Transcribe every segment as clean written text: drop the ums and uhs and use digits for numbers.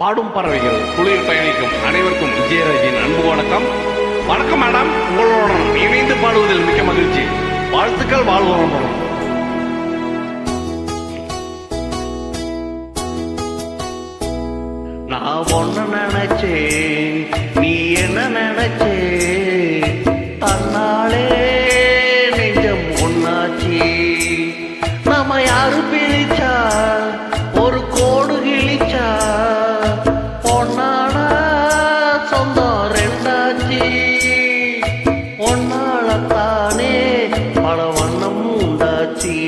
பாடும் பறவைகள் குளிர் பயணிக்கும் அனைவருக்கும் விஜயராஜின் அன்பு வணக்கம். வணக்கம் மேடம், உங்களுடன் இணைந்து பாடுவதில் மிக்க மகிழ்ச்சி. வாழ்த்துக்கள், வாழ்வோம். நான் ஒன்ன நினைச்சேன், நீ என்ன நினைச்சே, தன்னாலே நெஞ்சம் ஒன்னாச்சி. நாம யாரு பிரிச்சா, ஒரு கோடு கிழிச்சா, பொன்னானா சொந்தம் ரெண்டாச்சி. பொன்னாலத்தானே பல வண்ணம் உண்டாச்சி,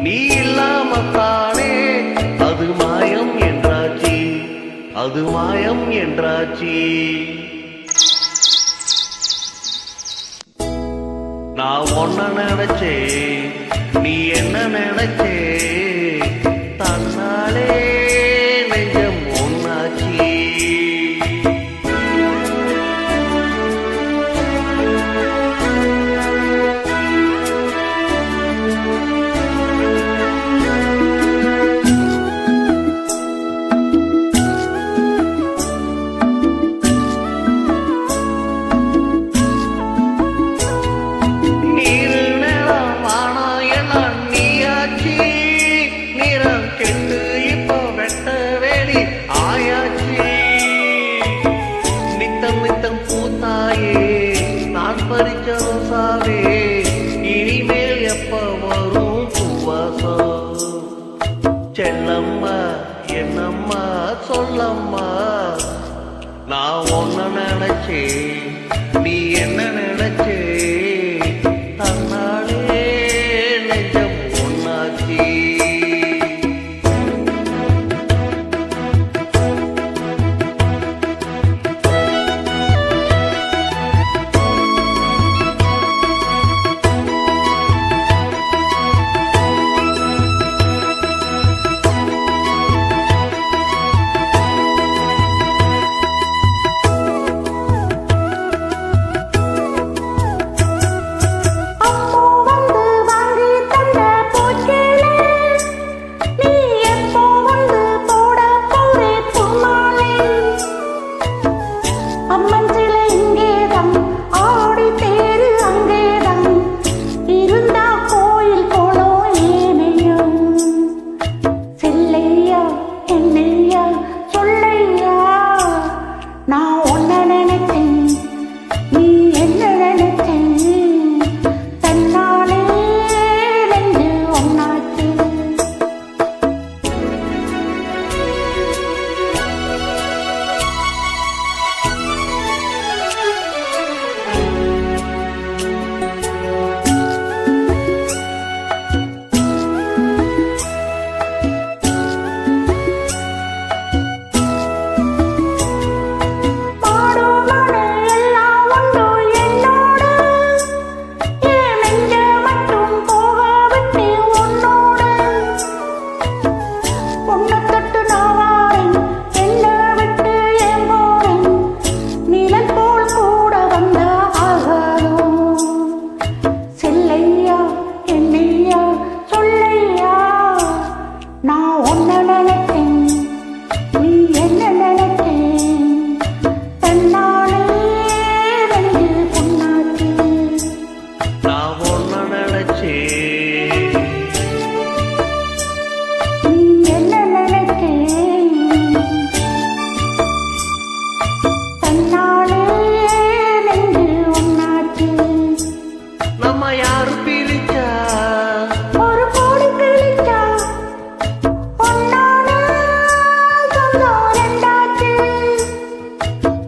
நீ இல்லாமத்தானே அது மாயம் என்றாச்சி, அது மாயம் என்றாச்சி. நான் ஒன்ன நினைச்சே, நீ என்ன நினைச்சே, தன்னாலே நெஞ்சம் ஒன்னாச்சி. நான் பறிச்ச ரோசாவே, இனிமேல் எப்ப வரும் பூவாசம்? செல்லம்மா என்னம்மா சொல்லம்மா, நான் ஒன்ன நினைச்சே, நீ என்ன நினைச்சே, தன்னாலே நெஞ்சம் ஒன்னாச்சி.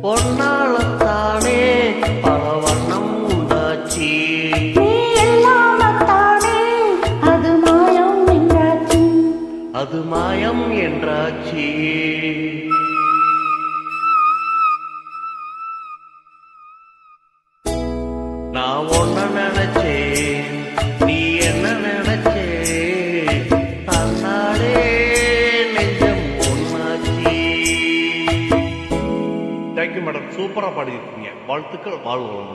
பொன்னாலத்தானே பல வண்ணம் உண்டாச்சி, நீ எல்லாமத்தானே அது மாயம் என்றாச்சி, அது மாயம் என்றாச்சி. நான் ஒன்ன நினைச்சே, நீ என்ன நினைச்சே, தன்னாலே நெஞ்சம் ஒன்னாச்சி. தேங்க்யூ மேடம், சூப்பரா பாடியிருக்கீங்க. வாழ்த்துக்கள், வாழ்வோம்.